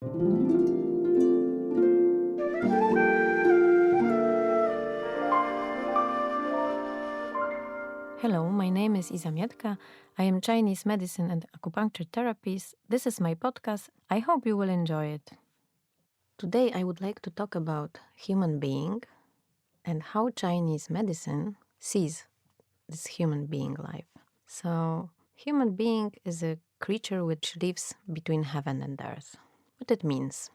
Hello, my name is Iza Mietka. I am Chinese medicine and acupuncture therapist. This is my podcast. I hope you will enjoy it. Today I would like to talk about human being and how Chinese medicine sees this human being life. So, human being is a creature which lives between heaven and earth. What it means?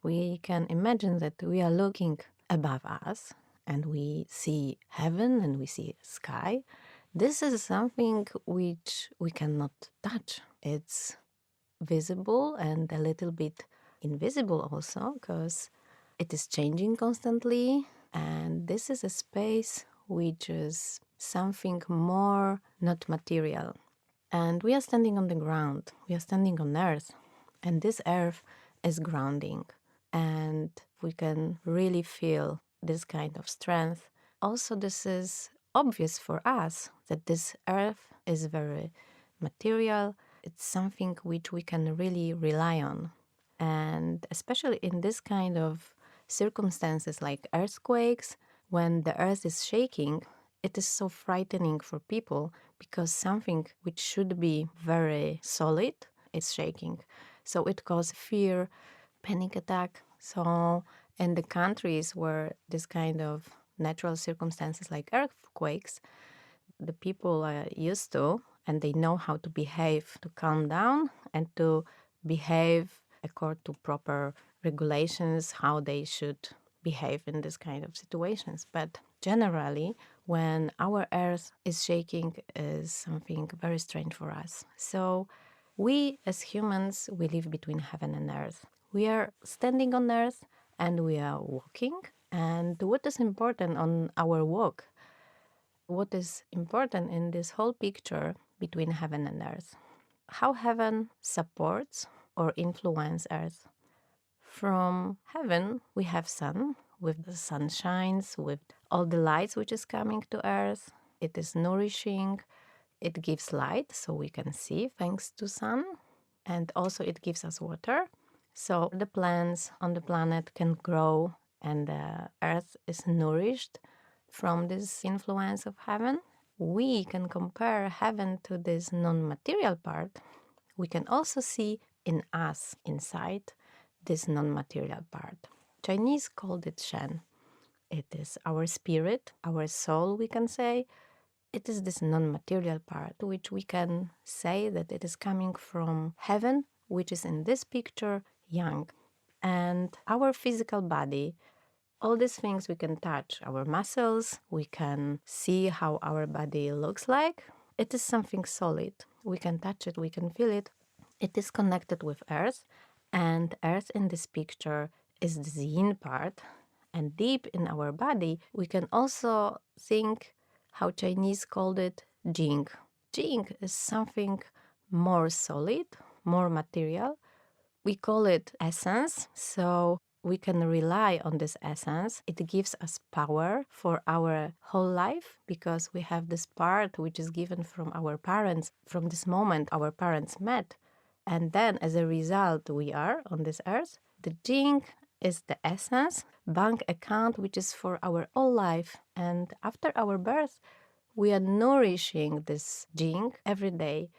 We can imagine that we are looking above us and we see heaven and we see sky. This is something which we cannot touch. It's visible and a little bit invisible also because it is changing constantly. And this is a space which is something more not material. And we are standing on the ground, we are standing on earth, and this earth is grounding. And we can really feel this kind of strength. Also, this is obvious for us that this earth is very material. It's something which we can really rely on. And especially in this kind of circumstances like earthquakes, when the earth is shaking, it is so frightening for people because something which should be very solid is shaking. So it causes fear, panic attack. So in the countries where this kind of natural circumstances like earthquakes, the people are used to and they know how to behave to calm down and to behave according to proper regulations, how they should behave in this kind of situations. But generally, when our earth is shaking is something very strange for us. So we as humans, we live between heaven and earth. We are standing on earth and we are walking. And what is important on our walk? What is important in this whole picture between heaven and earth? How heaven supports or influences earth. From heaven, we have sun, with the sun shines, with all the lights which is coming to earth. It is nourishing. It gives light, so we can see thanks to sun. And also it gives us water. So the plants on the planet can grow and the earth is nourished from this influence of heaven. We can compare heaven to this non-material part. We can also see in us, inside, this non-material part. Chinese called it Shen. It is our spirit, our soul, we can say. It is this non-material part, which we can say that it is coming from heaven, which is in this picture, yang. And our physical body, all these things we can touch, our muscles, we can see how our body looks like. It is something solid. We can touch it, we can feel it. It is connected with earth, and earth in this picture is the yin part. And deep in our body, we can also think how Chinese called it jing. Jing is something more solid, more material. We call it essence, so we can rely on this essence. It gives us power for our whole life because we have this part which is given from our parents. From this moment, our parents met. And then, as a result, we are on this earth. The jing is the essence, bank account, which is for our whole life. And after our birth, we are nourishing this jing every day.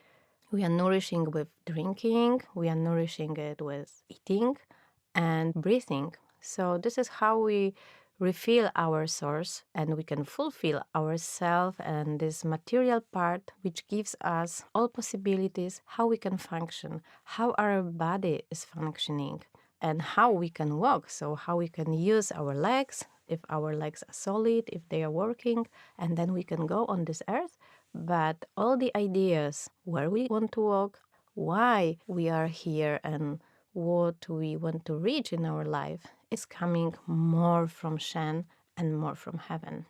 We are nourishing with drinking, we are nourishing it with eating and breathing. So this is how we refill our source and we can fulfill ourselves and this material part which gives us all possibilities how we can function, how our body is functioning and how we can walk, so how we can use our legs, if our legs are solid, if they are working, and then we can go on this earth. But all the ideas where we want to walk, why we are here, and what we want to reach in our life is coming more from Shen and more from heaven.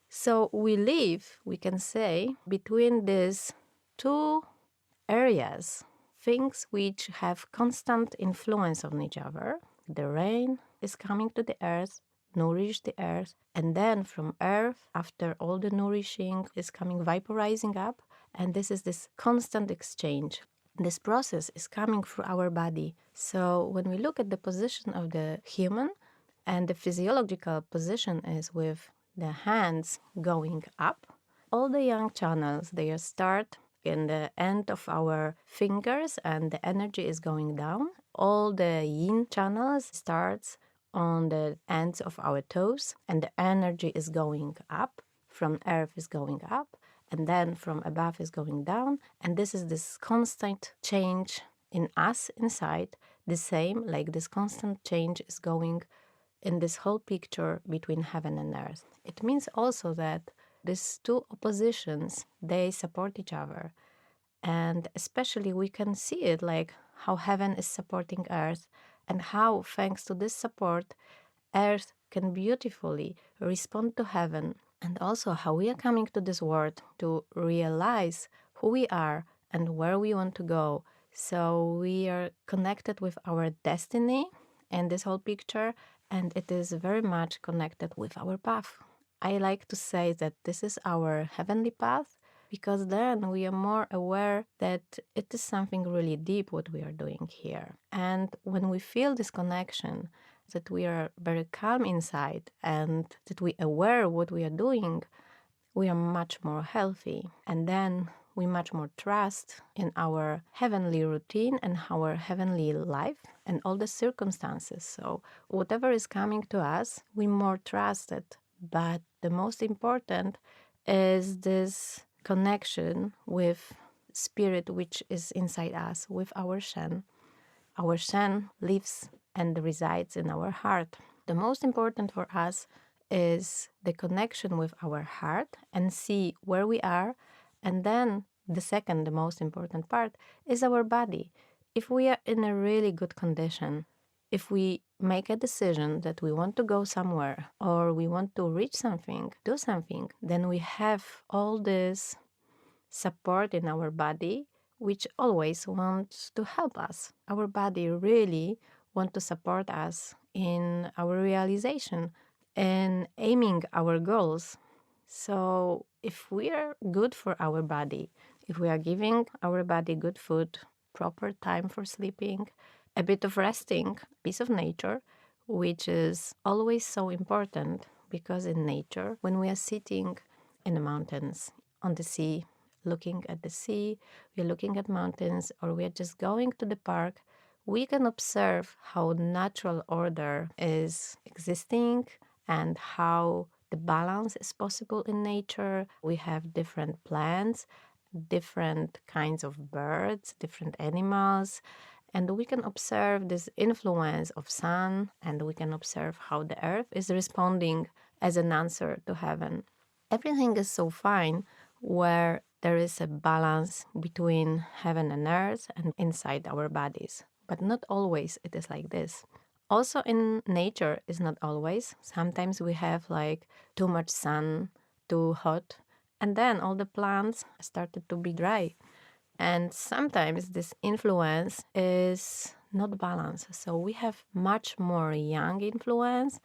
So we live, we can say, between these two areas, things which have constant influence on each other. The rain is coming to the earth, nourish the earth, and then from earth, after all the nourishing is coming vaporizing up, and this is this constant exchange. This process is coming through our body. So when we look at the position of the human, and the physiological position is with the hands going up, all the yang channels, they start in the end of our fingers and the energy is going down. All the yin channels starts on the ends of our toes and the energy is going up. From earth is going up and then from above is going down. And this is this constant change in us inside, the same like this constant change is going in this whole picture between heaven and earth. It means also that these two oppositions, they support each other. And especially we can see it like how heaven is supporting earth and how, thanks to this support, earth can beautifully respond to heaven. And also how we are coming to this world to realize who we are and where we want to go. So we are connected with our destiny in this whole picture, and it is very much connected with our path. I like to say that this is our heavenly path because then we are more aware that it is something really deep what we are doing here. And when we feel this connection, that we are very calm inside and that we are aware what we are doing, we are much more healthy. And then we much more trust in our heavenly routine and our heavenly life and all the circumstances. So whatever is coming to us, we more trust it. But the most important is this connection with spirit which is inside us, with our Shen. Our Shen lives and resides in our heart. The most important for us is the connection with our heart and see where we are. And then the second, the most important part, is our body. If we are in a really good condition, if we make a decision that we want to go somewhere or we want to reach something, do something, then we have all this support in our body which always wants to help us. Our body really wants to support us in our realization and aiming our goals. So if we are good for our body, if we are giving our body good food, proper time for sleeping, a bit of resting, piece of nature, which is always so important because in nature, when we are sitting in the mountains, on the sea, looking at the sea, we're looking at mountains, or we're just going to the park, we can observe how natural order is existing and how the balance is possible in nature. We have different plants, different kinds of birds, different animals, and we can observe this influence of sun, and we can observe how the earth is responding as an answer to heaven. Everything is so fine where there is a balance between heaven and earth and inside our bodies. But not always it is like this. Also in nature is not always. Sometimes we have like too much sun, too hot, and then all the plants started to be dry. And sometimes this influence is not balanced. So we have much more yang influence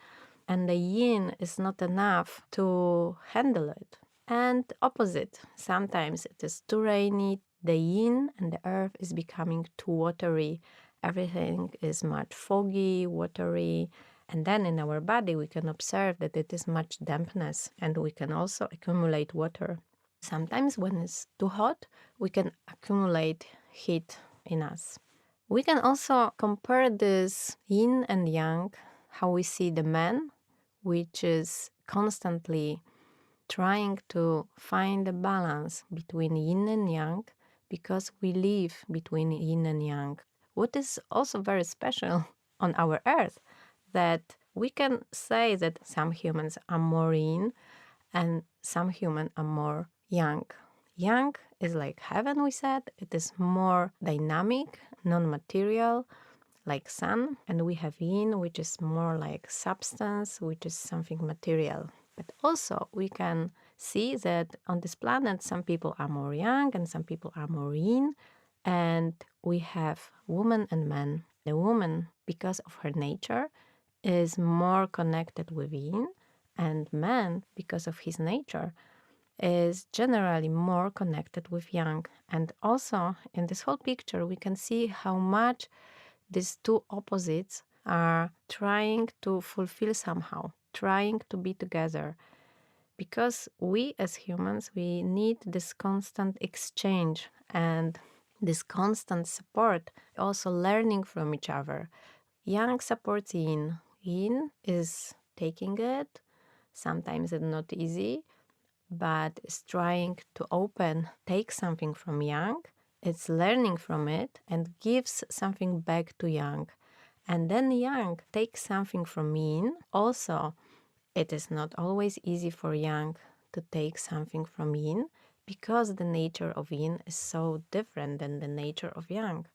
and the yin is not enough to handle it. And opposite, sometimes it is too rainy, the yin and the earth is becoming too watery. Everything is much foggy, watery. And then in our body, we can observe that it is much dampness and we can also accumulate water. Sometimes when it's too hot, we can accumulate heat in us. We can also compare this yin and yang, how we see the man, which is constantly trying to find a balance between yin and yang because we live between yin and yang. What is also very special on our earth, that we can say that some humans are more yin and some humans are more yang. Yang is like heaven, we said. It is more dynamic, non-material, like sun. And we have yin, which is more like substance, which is something material. But also we can see that on this planet, some people are more yang and some people are more yin. And we have woman and man. The woman, because of her nature, is more connected with yin. And man, because of his nature, is generally more connected with yang. And also in this whole picture, we can see how much these two opposites are trying to fulfill somehow, trying to be together. Because we as humans, we need this constant exchange and this constant support, also learning from each other. Yang supports yin. Yin is taking it. Sometimes it's not easy, but is trying to take something from yang. It's learning from it and gives something back to yang. And then yang takes something from yin. Also, it is not always easy for yang to take something from yin because the nature of yin is so different than the nature of yang.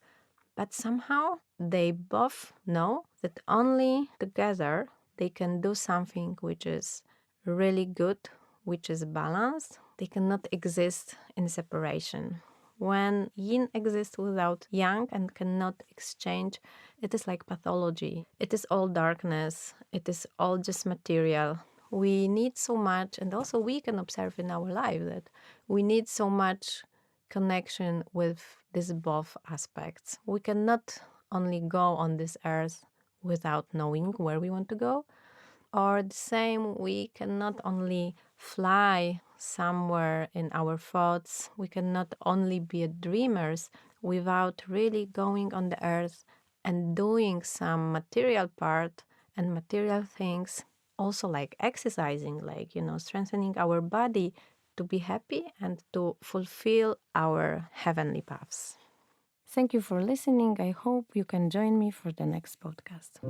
But somehow they both know that only together they can do something which is really good, which is balanced. They cannot exist in separation. When yin exists without yang and cannot exchange, it is like pathology. It is all darkness. It is all just material. We need so much, and also we can observe in our life that we need so much connection with these both aspects. We cannot only go on this earth without knowing where we want to go, or the same, we cannot only fly somewhere in our thoughts. We cannot only be dreamers without really going on the earth and doing some material part and material things, also like exercising, like, strengthening our body to be happy and to fulfill our heavenly paths. Thank you for listening. I hope you can join me for the next podcast.